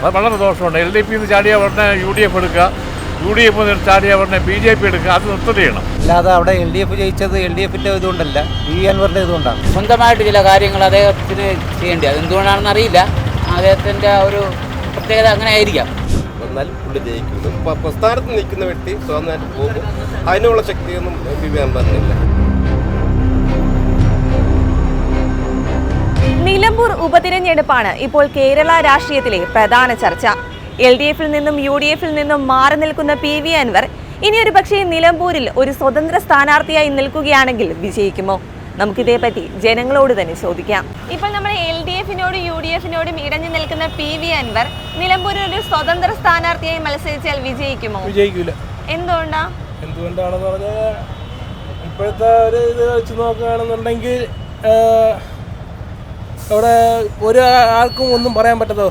അത് വളരെ ദോഷമുണ്ട്. LDP ചാടിയ ഉടനെ UDF എടുക്കുക, UDF ചാടിയ ഉടനെ BJP എടുക്കുക, അത് നിർത്തുകയാണ്. അല്ലാതെ അവിടെ LDF ജയിച്ചത് LDFന്റെ ഇതുകൊണ്ടല്ല, അൻവറിന്റെ ഇതുകൊണ്ടാണ്. സ്വന്തമായിട്ട് ചില കാര്യങ്ങൾ അദ്ദേഹത്തിന് ചെയ്യേണ്ടി, അതെന്തുകൊണ്ടാണെന്ന് അറിയില്ല. അദ്ദേഹത്തിൻ്റെ ഒരു പ്രത്യേകത അങ്ങനെ ആയിരിക്കാം. എന്നാൽ പുള്ളി ജയിക്കുന്നു. പ്രസ്ഥാനത്ത് നിൽക്കുന്ന വ്യക്തി സ്വന്തമായിട്ട് പോകും. അതിനുള്ള ശക്തിയൊന്നും പറഞ്ഞില്ല. നിലമ്പൂർ ഉപതിരഞ്ഞെടുപ്പാണ് ഇപ്പോൾ കേരള രാഷ്ട്രീയത്തിലെ പ്രധാന ചർച്ച. LDFിൽ നിന്നും UDFിൽ നിന്നും മാറി നിൽക്കുന്ന PV അൻവർ ഇനിയൊരു പക്ഷേ നിലമ്പൂരിൽ ഒരു സ്വതന്ത്ര സ്ഥാനാർത്ഥിയായി നിൽക്കുകയാണെങ്കിൽ വിജയിക്കുമോ? നമുക്കിതേപ്പറ്റി ജനങ്ങളോട് തന്നെ ചോദിക്കാം. ഇപ്പോൾ നമ്മൾ LDFിനോടും UDFിനോടും ഇടഞ്ഞു നിൽക്കുന്ന PV അൻവർ നിലമ്പൂരിൽ ഒരു സ്വതന്ത്ര സ്ഥാനാർത്ഥിയായി മത്സരിച്ചാൽ വിജയിക്കുമോ? വിജയിക്കില്ല. എന്തുകൊണ്ടാണെന്ന് പറഞ്ഞാൽ ഇപ്പോഴത്തെ ഒരു ഇത് വെച്ച് നോക്കുകയാണെന്നുണ്ടെങ്കിൽ അവിടെ ഒരാൾക്കും ഒന്നും പറയാൻ പറ്റാത്ത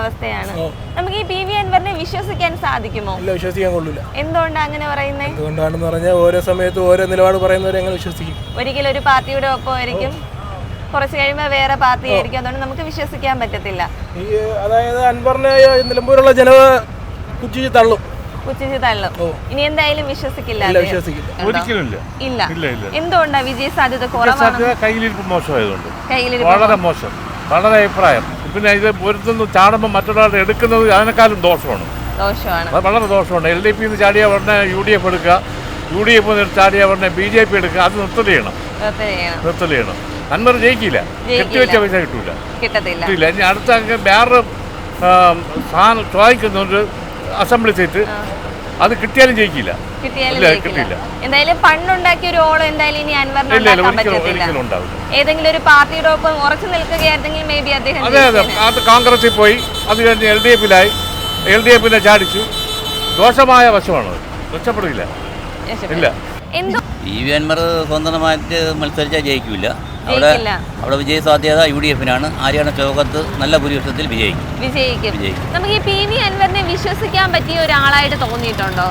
അവസ്ഥയാണ്. നമുക്ക് ഈ PV അൻവറിനെ വിശ്വസിക്കാൻ സാധിക്കുമോ? ഇല്ല, വിശ്വസിക്കാൻ കൊള്ളില്ല. എന്തുകൊണ്ടാണ് അങ്ങനെ പറയുന്നത്? എന്തുകൊണ്ടാണെന്ന് പറഞ്ഞാൽ ഓരോ സമയത്തും ഓരോ നിലപാട് പറയുന്നവരെ അങ്ങനെ വിശ്വസിക്കും. ഒരിക്കലും ഒരു പാർട്ടിയുടെ ഒപ്പമായിരിക്കും, കുറച്ച് കഴിയുമ്പോൾ വേറെ പാർട്ടി ആയിരിക്കും. അതുകൊണ്ട് നമുക്ക് വിശ്വസിക്കാൻ പറ്റത്തില്ല. അതായത് അൻവറിനെ നിലമ്പൂരുള്ള ജനത പുച്ഛിച്ച് തള്ളും. ഇനി എന്തായാലും വിശ്വസിക്കില്ല. ഒരിക്കലുമില്ല. എന്തുകൊണ്ടാ വിജയ സാധ്യത കുറവാണ്? കയ്യിലിരിപ്പ് മോശമായതുകൊണ്ട്, വളരെ മോശം, വളരെ അഭിപ്രായം. പിന്നെ ഇത് പൊരുത്തുനിന്ന് ചാടുമ്പോൾ മറ്റൊരാളുടെ എടുക്കുന്നത് അതിനേക്കാളും ദോഷമാണ്. അത് വളരെ ദോഷമുണ്ട്. LDP ചാടിയ ഉടനെ UDF എടുക്കുക, UDF ചാടിയ ഉടനെ BJP എടുക്കുക, അത് നിർത്തലാണ്. അൻവർ ജയിക്കില്ല. കെട്ടിവെച്ച പൈസ കിട്ടില്ല. ഇനി അടുത്ത വേറെ സാധനം ചോദിക്കുന്നുണ്ട്, അസംബ്ലി സീറ്റ്, അത് കിട്ടിയാലും ജയിക്കില്ല. കിട്ടില്ല. എന്തായാലും പണ്ടുണ്ടാക്കിയ ഒരു ഓളം എന്തായാലും ഇനി അൻവറിന് ഏതെങ്കിലും ഒരു പാർട്ടിയുടെ ഒപ്പം ഉറച്ചു നിൽക്കുകയായിരുന്നെങ്കിൽ മേ ബി അദ്ദേഹം. അതെ, അത് കോൺഗ്രസിൽ പോയി, അത് കഴിഞ്ഞ് LDFിനെ ചാടിച്ചു. ദോഷമായ വശമാണ്, രക്ഷപ്പെടില്ല. PV അൻവർ സ്വന്തമായിട്ട് മത്സരിച്ചാൽ ജയിക്കില്ല. അവിടെ വിജയ സാധ്യത UDFിനാണ്. ആര്യാടൻ ചൗക്കത്ത് നല്ല ഭൂരിപക്ഷത്തിൽ വിജയിക്കും. നമുക്ക് ഈ PV അൻവറിനെ വിശ്വസിക്കാൻ പറ്റിയ ഒരാളായിട്ട് തോന്നിയിട്ടുണ്ടോ?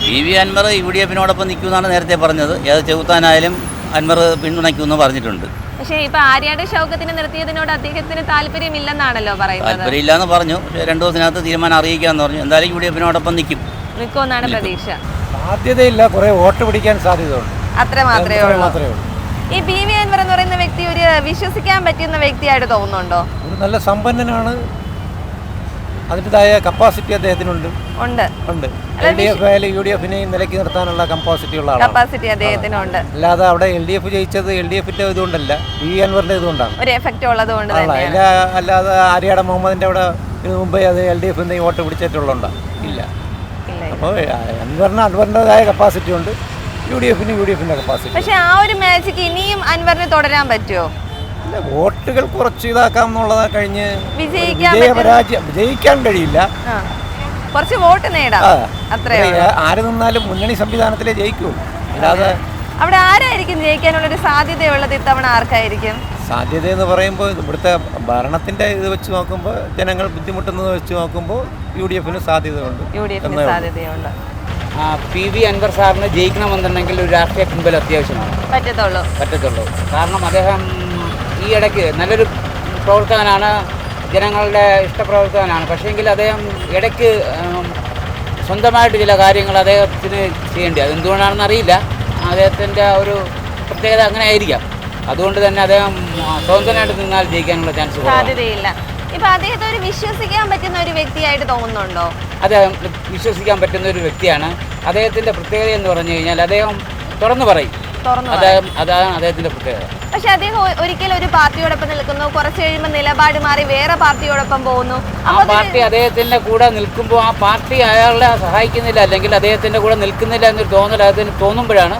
PV അൻവർ UDFിനോടൊപ്പം നിൽക്കുമെന്നാണ് നേരത്തെ പറഞ്ഞത്. ഏത് ചെകുത്താനായാലും അൻവർ പിന്തുണയ്ക്കുമെന്ന് പറഞ്ഞിട്ടുണ്ട്. പക്ഷേ ഇപ്പൊ ആര്യാടൻ ഷൗക്കത്തിനെ നിർത്തിയതിനോട് അദ്ദേഹത്തിന് താല്പര്യമില്ലെന്നാണല്ലോ പറയുന്നത്. താല്പര്യമില്ലാന്ന് പറഞ്ഞു. പക്ഷേ 2 ദിവസത്തിനകത്ത് തീരുമാനം അറിയിക്കാന്ന് പറഞ്ഞു. എന്തായാലും UDFിനോടൊപ്പം നിൽക്കുമെന്നാണ് പ്രതീക്ഷ. സാധ്യതയില്ല, കുറെ വോട്ട് പിടിക്കാൻ സാധ്യതയുണ്ട്. അത്ര മാത്രമേ ഉള്ളൂ. ഈ PV അൻവർ എന്ന് പറയുന്ന വ്യക്തി ഒരു വിശ്വസിക്കാൻ പറ്റുന്ന വ്യക്തിയായിട്ട് തോന്നുന്നുണ്ടോ? ഒരു നല്ല സമ്പന്നനാണ്, അതിൻ്റെതായ കപ്പാസിറ്റി അദ്ദേഹത്തിനുണ്ട്. LDF ആയാലും UDFിനെയും നിലയ്ക്ക് നിർത്താനുള്ള കപ്പാസിറ്റി ഉള്ള അദ്ദേഹത്തിനുണ്ട്. അല്ലാതെ അവിടെ LDF ജയിച്ചത് LDFിന്റെ ഇതുകൊണ്ടല്ല, PV അൻവറിന്റെ ഇതുകൊണ്ടാണ്. ഒരു എഫക്റ്റ് ഉള്ളതുകൊണ്ട്. അല്ലാതെ ആര്യാട മുഹമ്മദിന്റെ അവിടെ മുമ്പേ അത് LDFിന്റെ വോട്ട് പിടിച്ചിട്ടുള്ളതുകൊണ്ടാ? ഇല്ല. അപ്പോൾ അൻവറിൻ്റെതായ കപ്പാസിറ്റി ഉണ്ട്, UDFിന്റെ കപ്പാസിറ്റി. പക്ഷെ ആ ഒരു മാജിക്ക് ഇനിയും അൻവറിന് തുടരാൻ പറ്റുമോ? അല്ല, വോട്ടുകൾ കുറച്ച് ഇതാക്കാം എന്നുള്ളത് കഴിഞ്ഞ് വിജയിക്കാൻ കഴിയില്ല. കുറച്ച് വോട്ട് നേടാം, അത്രേ. ആര് നിന്നാലും മുന്നണി സംവിധാനത്തിലേ ജയിക്കൂ. അല്ലാതെ അവിടെ ആരായിരിക്കും ജയിക്കാനുള്ള ഒരു സാധ്യതയുള്ളത് ഇത്തവണ? ആർക്കായിരിക്കും സാധ്യത എന്ന് പറയുമ്പോൾ ഇവിടുത്തെ ഭരണത്തിന്റെ ഇത് വെച്ച് നോക്കുമ്പോൾ, ജനങ്ങൾ ബുദ്ധിമുട്ടുന്നത് വെച്ച് നോക്കുമ്പോൾ UDFിന് സാധ്യതയുണ്ട്. PV അൻവർ സാറിന് ജയിക്കണമെന്നുണ്ടെങ്കിൽ ഒരു രാഷ്ട്രീയ പിൻബലം അത്യാവശ്യമാണ്. പറ്റത്തുള്ളൂ. കാരണം അദ്ദേഹം ഈ ഇടയ്ക്ക് നല്ലൊരു പ്രവർത്തകനാണ്, ജനങ്ങളുടെ ഇഷ്ടപ്രവർത്തകനാണ്. പക്ഷേങ്കിൽ അദ്ദേഹം ഇടയ്ക്ക് സ്വന്തമായിട്ട് ചില കാര്യങ്ങൾ അദ്ദേഹത്തിന് ചെയ്യേണ്ടി, അതെന്തുകൊണ്ടാണെന്ന് അറിയില്ല. അദ്ദേഹത്തിൻ്റെ ഒരു പ്രത്യേകത അങ്ങനെ ആയിരിക്കാം. അതുകൊണ്ട് തന്നെ അദ്ദേഹം സ്വതന്ത്രനായിട്ട് നിന്നാൽ ജയിക്കാനുള്ള ചാൻസ് സാധ്യതയില്ല. ഇപ്പൊ അദ്ദേഹത്തെ ഒരു വിശ്വസിക്കാൻ പറ്റുന്ന ഒരു വ്യക്തിയായിട്ട് തോന്നുന്നുണ്ടോ? അദ്ദേഹം വിശ്വസിക്കാൻ പറ്റുന്ന ഒരു വ്യക്തിയാണ്. അദ്ദേഹത്തിന്റെ പ്രത്യേകത എന്ന് പറഞ്ഞു കഴിഞ്ഞാൽ അദ്ദേഹം തുറന്നു പറയും. അതാണ് അദ്ദേഹത്തിന്റെ പ്രത്യേകത. പക്ഷെ അദ്ദേഹം ഒരിക്കലും ഒരു പാർട്ടിയോടൊപ്പം നിൽക്കുന്നു, കുറച്ച് കഴിയുമ്പോൾ നിലപാട് മാറി വേറെ പാർട്ടിയോടൊപ്പം പോകുന്നു. ആ പാർട്ടി അദ്ദേഹത്തിന്റെ കൂടെ നിൽക്കുമ്പോൾ ആ പാർട്ടി അയാളെ സഹായിക്കുന്നില്ല, അല്ലെങ്കിൽ അദ്ദേഹത്തിന്റെ കൂടെ നിൽക്കുന്നില്ല എന്നൊരു തോന്നൽ അദ്ദേഹത്തിന് തോന്നുമ്പോഴാണ്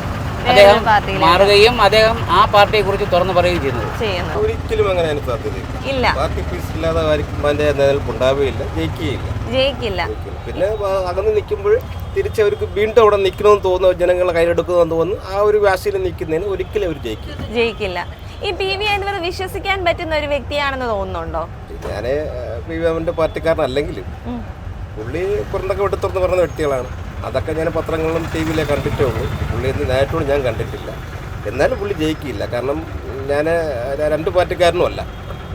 അദ്ദേഹം മാറുകയും അദ്ദേഹം ആ പാർട്ടിയെ കുറിച്ച് തുറന്നു പറയുകയും ചെയ്യുന്നത്. ഒരിക്കലും അങ്ങനെ സാധ്യതയില്ല. പാർട്ടി പീസ് ഇല്ലാതെ നിലനിൽപ്പുണ്ടാവുകയില്ല, ജയിക്കില്ല. പിന്നെ അകന്ന് നിൽക്കുമ്പോൾ തിരിച്ചവർക്ക് വീണ്ടും അവിടെ നിൽക്കണമെന്ന് തോന്നുന്നു, ജനങ്ങളെ കയ്യിലെടുക്കുന്നതെന്ന് തോന്നുന്നു. ആ ഒരു വാശിയിൽ നിൽക്കുന്നതിന് ഒരിക്കലും അവർ ജയിക്കില്ല. ഈ PV അൻവർ വിശ്വസിക്കാൻ പറ്റുന്ന ഒരു വ്യക്തിയാണെന്ന് തോന്നുന്നുണ്ടോ? ഞാൻ PV അൻവറിന്റെ പാർട്ടിക്കാരനല്ലെങ്കിലും പുള്ളി പുറത്തൊക്കെ വിട്ട് തുറന്ന് പറഞ്ഞ വ്യക്തികളാണ്. അതൊക്കെ ഞാൻ പത്രങ്ങളിലും TV-യിലെ കണ്ടിട്ടേ ഉള്ളൂ. പുള്ളി നേരിട്ടോട് ഞാൻ കണ്ടിട്ടില്ല. എന്നാലും പുള്ളി ജയിക്കില്ല. കാരണം ഞാൻ 2 പാർട്ടിക്കാരനും അല്ല,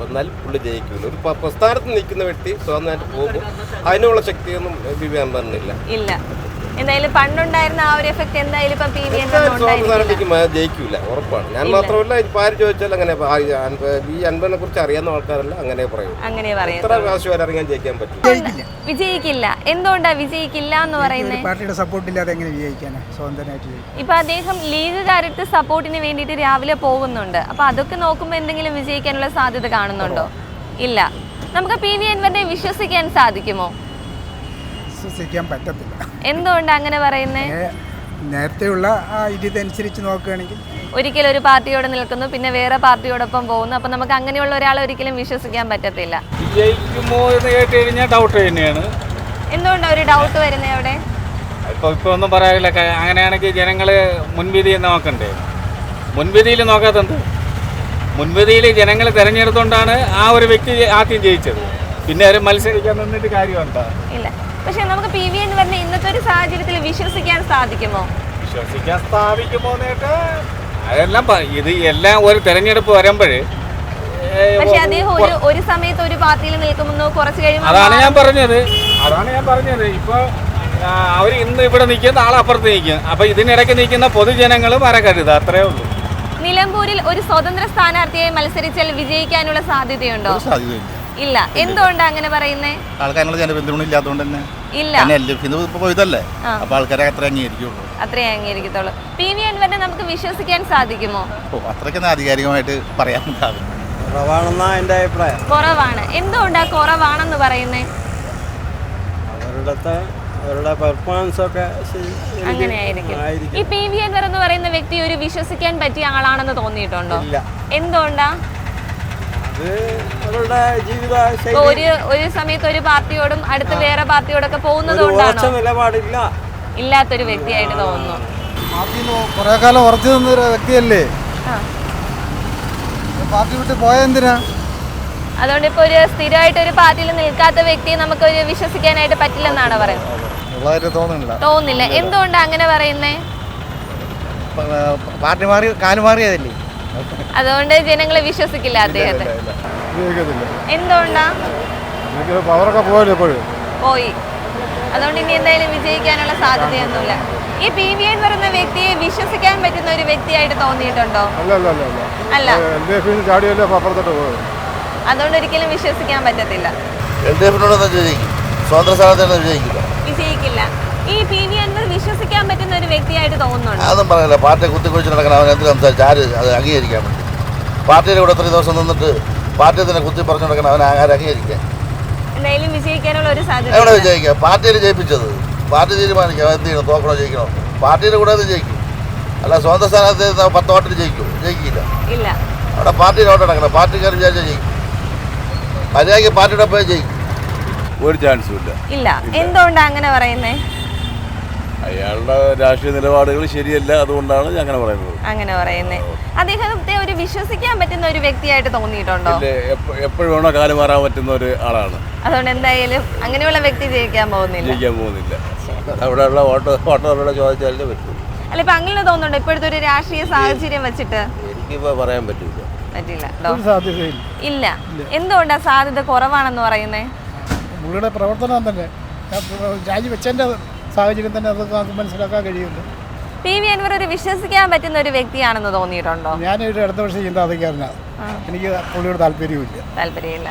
എന്നാലും പുള്ളി ജയിക്കില്ല. ഒരു പ്രസ്ഥാനത്ത് നിൽക്കുന്ന വ്യക്തി സ്വന്തമായിട്ട് പോകുമ്പോൾ അതിനുള്ള ശക്തിയൊന്നും പി.വി. അൻവറിനില്ല. ഇല്ല. എന്തായാലും പണ്ടുണ്ടായിരുന്ന ആ ഒരു എഫക്ട് എന്തായാലും ഇപ്പൊ പി.വി. ജയിക്കില്ല, ഉറപ്പാണ്. ഞാൻ മാത്രമല്ല, ഇപ്പൊ ആര് ചോദിച്ചാൽ അങ്ങനെ ഈ അൻവറിനെ കുറിച്ച് അറിയാവുന്ന ആൾക്കാരല്ല അങ്ങനെ പറയും. എത്ര പ്രാവശ്യം വരെ അറിയാൻ ജയിക്കാൻ പറ്റും? വിജയിക്കില്ല. എന്തുകൊണ്ടാ വിജയിക്കില്ല എന്ന് പറയുന്നത്? പാർട്ടിയുടെ സപ്പോർട്ട് ഇല്ലാതെ എങ്ങനെ വിജയിക്കാനാ? സ്വതന്ത്രമായിട്ട് ഇപ്പൊ അദ്ദേഹം ലീഗുകാരുടെ സപ്പോർട്ടിന് വേണ്ടിയിട്ട് രാവിലെ പോകുന്നുണ്ട്. അപ്പൊ അതൊക്കെ നോക്കുമ്പോ എന്തെങ്കിലും വിജയിക്കാനുള്ള സാധ്യത കാണുന്നുണ്ടോ? ഇല്ല. നമുക്ക് പി.വി. അൻവറിനെ വിശ്വസിക്കാൻ സാധിക്കുമോ? വിശ്വസിക്കാൻ പറ്റത്തില്ല. എന്തുകൊണ്ടാണ് അങ്ങനെ പറയുന്നത്? നേരത്തെയുള്ള ആ ഇതനുസരിച്ച് നോക്കുകയാണെങ്കിൽ ഒരിക്കലും ഒരു പാർട്ടിയോട് നിൽക്കുന്നു, പിന്നെ വേറെ പാർട്ടിയോടൊപ്പം പോകുന്നു. അപ്പൊ നമുക്ക് അങ്ങനെയുള്ള ഒരാളെ ഒരിക്കലും വിശ്വസിക്കാൻ പറ്റത്തില്ല. ജയിക്കുമോ എന്ന് കേട്ട് കഴിഞ്ഞാൽ ഡൗട്ട് തന്നെയാണ്. എന്തുകൊണ്ടാണ് ഒരു ഡൗട്ട് വരുന്നത് അവിടെ? ഇപ്പൊ ഒന്നും പറയാനില്ല. അങ്ങനെയാണെങ്കിൽ ജനങ്ങള് മുൻവിധി നോക്കണ്ടേ? മുൻവിധിയിൽ നോക്കാത്തത്. മുൻവിധിയിൽ ജനങ്ങൾ തെരഞ്ഞെടുത്തുകൊണ്ടാണ് ആ ഒരു വ്യക്തി ആദ്യം ജയിച്ചത്. പിന്നെ അവർ മത്സരിക്കാൻ നിന്നിട്ട് കാര്യമുണ്ടോ? ഇല്ല. പക്ഷെ നമുക്ക് പി.വി. അൻവറിനെ ഇന്നത്തെ ഒരു സാഹചര്യത്തിൽ വിശ്വസിക്കാൻ സാധിക്കുമോ? വിശ്വസിക്കാൻ സാധിക്കുമോ നേട്ട് അതെല്ലാം എല്ലാം ഒരു തെരഞ്ഞെടുപ്പ് വരുമ്പോഴേ. പക്ഷെ അദ്ദേഹം ഒരു സമയത്ത് ഒരു പാർട്ടിയിൽ നിൽക്കുമെന്നോ കുറച്ച് കഴിയുമ്പോൾ അതാണ് ഞാൻ പറഞ്ഞത്. ഇപ്പൊ അവർ ഇന്ന് ഇവിടെ നിൽക്കും, നാളെ അപ്പുറത്ത് നിൽക്കും. അപ്പൊ ഇതിനിടയ്ക്ക് നിൽക്കുന്ന പൊതുജനങ്ങൾ മറക്കരുത്, അത്രേ ഉള്ളൂ. നിലമ്പൂരിൽ ഒരു സ്വതന്ത്ര സ്ഥാനാർത്ഥിയായി മത്സരിച്ചാൽ വിജയിക്കാനുള്ള സാധ്യതയുണ്ടോ? ഇല്ല. എന്തുകൊണ്ടാണ് അങ്ങനെ പറയുന്നേ? ആൾക്കാരുടെ ജനപിന്തുണ ഇല്ലാത്തതുകൊണ്ട് തന്നെ. ഇല്ല. പോയതല്ലേ, അപ്പൊ ആൾക്കാരെ അത്ര അംഗീകരിക്കുള്ളൂ. അത്രേ അംഗീകരിക്കത്തുള്ളൂ. പി.വി. അൻവറിനെ നമുക്ക് വിശ്വസിക്കാൻ സാധിക്കുമോ? അത്രയ്ക്കൊന്നും ആധികാരികമായിട്ട് പറയാൻ കുറവാണെന്നാ എൻ്റെ അഭിപ്രായം. കുറവാണ്. എന്തുകൊണ്ടാ കുറവാണെന്ന് പറയുന്നേ? അവരുടെ പെർഫോമൻസ് ഒക്കെ അങ്ങനെയായിരിക്കും. ഈ പി.വി. അൻവർ എന്ന് പറയുന്ന വ്യക്തി ഒരു വിശ്വസിക്കാൻ പറ്റിയ ആളാണെന്ന് തോന്നിയിട്ടുണ്ടോ? എന്തുകൊണ്ടാ? ഒരു സമയത്ത് ഒരു പാർട്ടിയോടും അടുത്ത് വേറെ പാർട്ടിയോടൊക്കെ പോകുന്നത് കൊണ്ടാണോ? ഇല്ലാത്തൊരു വ്യക്തിയായിട്ട് തോന്നുന്നു. കുറെ കാലം ഉറച്ചു നിന്നൊരു വ്യക്തിയല്ലേ, പാർട്ടി വിട്ട് പോയെന്തിനാ? അതുകൊണ്ട് ഇപ്പൊ ഒരു സ്ഥിരമായിട്ട് ഒരു പാർട്ടിയിൽ നിൽക്കാത്ത വ്യക്തിയെ നമുക്ക് വിശ്വസിക്കാനായിട്ട് പറ്റില്ലെന്നാണ് പറയുന്നത്. തോന്നുന്നില്ല. എന്തുകൊണ്ടാണ് അങ്ങനെ പറയുന്നേ? പാർട്ടി മാറി കാല് മാറിയതല്ലേ, അതുകൊണ്ട് ജനങ്ങളെ വിശ്വസിക്കില്ല അദ്ദേഹത്തെ. എന്തുകൊണ്ടാ? പോയി. അതുകൊണ്ട് ഇനി എന്തായാലും വിജയിക്കാനുള്ള സാധ്യതയൊന്നുമില്ല. ഈ പി.വി. അൻവർ എന്ന വ്യക്തിയെ വിശ്വസിക്കാൻ പറ്റുന്ന ഒരു വ്യക്തിയായിട്ട് തോന്നിയിട്ടുണ്ടോ? അല്ല. അതുകൊണ്ട് ഒരിക്കലും വിശ്വസിക്കാൻ പറ്റത്തില്ല. വിജയിക്കില്ല. ഈ പി.വി. അൻവർ വിശ്വസിക്കാൻ പറ്റുന്ന ഒരു വ്യക്തിയായിട്ട് തോന്നുന്നുണ്ടോ? അതൊന്നും പറയില്ല. പാർട്ടിയെ കുത്തിക്കുറിച്ച് നടക്കണം. അവൻ എന്ത് സംസാരിച്ചു ആര് അത് അംഗീകരിക്കാൻ വേണ്ടി? പാർട്ടിയുടെ കൂടെ അത്രയും ദിവസം നിന്നിട്ട് പാർട്ടിയെ തന്നെ കുത്തി പറഞ്ഞു നടക്കണം. അവൻ ആര് അംഗീകരിക്കാൻ? എന്തായാലും വിജയിക്കാനുള്ള ഒരു സാധ്യത. എവിടെ വിജയിക്കാം? പാർട്ടിയിൽ ജയിപ്പിച്ചത് പാർട്ടി തീരുമാനിക്കാം. എന്ത് ചെയ്യണം, തോക്കണോ ജയിക്കണോ? പാർട്ടിയുടെ കൂടെ അത് ജയിക്കും. അല്ല സ്വന്തം സ്ഥാനത്ത് 10 വോട്ടിൽ ജയിക്കില്ല. ഇല്ല. അവിടെ പാർട്ടിയുടെ വോട്ട് നടക്കണം. പാർട്ടിക്കാർ വിചാരിച്ചാൽ ജയിക്കും. മര്യാദയ്ക്ക് പാർട്ടിയുടെ ഒപ്പം ജയിക്കും. ഒരു ചാൻസും ഇല്ല. എന്തുകൊണ്ടാണ് അങ്ങനെ പറയുന്നേ? അയാളുടെ രാഷ്ട്രീയ നിലപാടുകൾ ശരിയല്ല, അതുകൊണ്ടാണ് അങ്ങനെ പറയുന്നത്. അദ്ദേഹത്തെ ഒരു വിശ്വസിക്കാൻ പറ്റുന്ന ഒരു വ്യക്തിയായിട്ട് തോന്നിയിട്ടുണ്ടോ? എപ്പോഴും വേണോ കാലം മാറാൻ പറ്റുന്ന ഒരു ആളാണ്. അതുകൊണ്ട് എന്തായാലും അങ്ങനെയുള്ള വ്യക്തി ജയിക്കാൻ പോകുന്നില്ല. അവിടെയുള്ള വോട്ടർമാരോട് ചോദിച്ചാലേ പറ്റും. അല്ല, ഇപ്പൊ അങ്ങനെ തോന്നുന്നുണ്ടോ ഇപ്പോഴത്തെ ഒരു രാഷ്ട്രീയ സാഹചര്യം വെച്ചിട്ട്? എനിക്കിപ്പോ പറയാൻ പറ്റില്ല. ഇല്ല. എന്തുകൊണ്ടാ സാധ്യത കുറവാണെന്ന് പറയുന്നേ? പുള്ളിയുടെ പ്രവർത്തനം തന്നെ രാജിവെച്ചതിന്റെ സാഹചര്യം തന്നെ അത് നമുക്ക് മനസ്സിലാക്കാൻ കഴിയുന്നു. പി.വി. അൻവർ ഒരു വിശ്വസിക്കാൻ പറ്റുന്ന ഒരു വ്യക്തിയാണെന്ന് തോന്നിയിട്ടുണ്ടോ? ഞാനൊരു അടുത്ത വർഷം ചിന്താധികാരനാണ്. എനിക്ക് പുള്ളിയോട് താല്പര്യമില്ല.